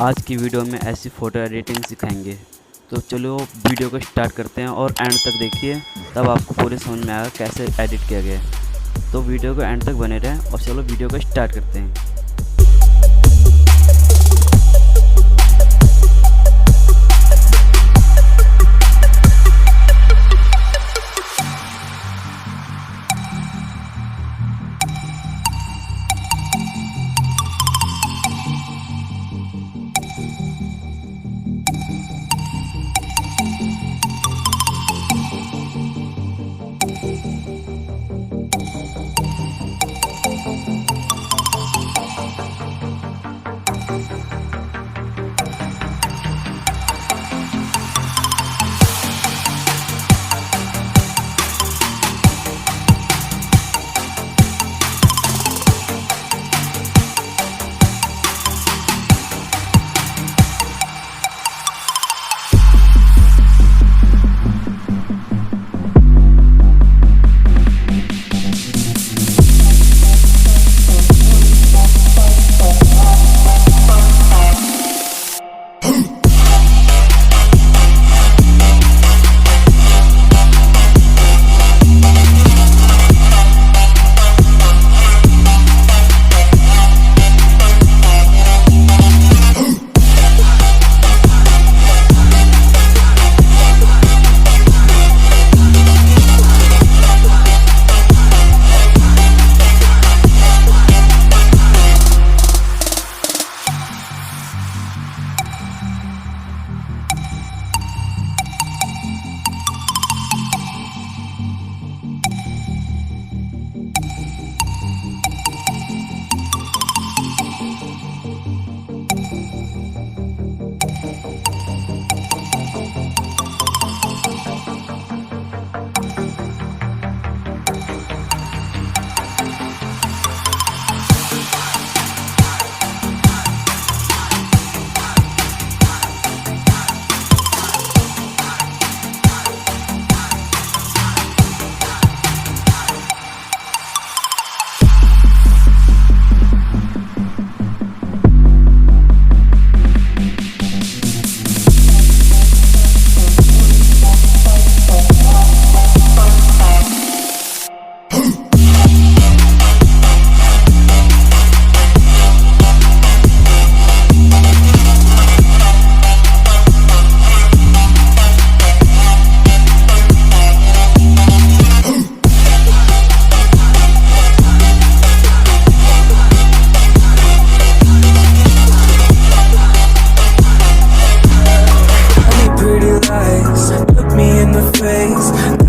आज की वीडियो में ऐसी फ़ोटो एडिटिंग सिखाएंगे। तो चलो वीडियो को स्टार्ट करते हैं और एंड तक देखिए, तब आपको पूरे समझ में आएगा कैसे एडिट किया गया है। तो वीडियो को एंड तक बने रहें और चलो वीडियो को स्टार्ट करते हैं।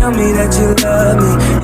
Tell me that you love me,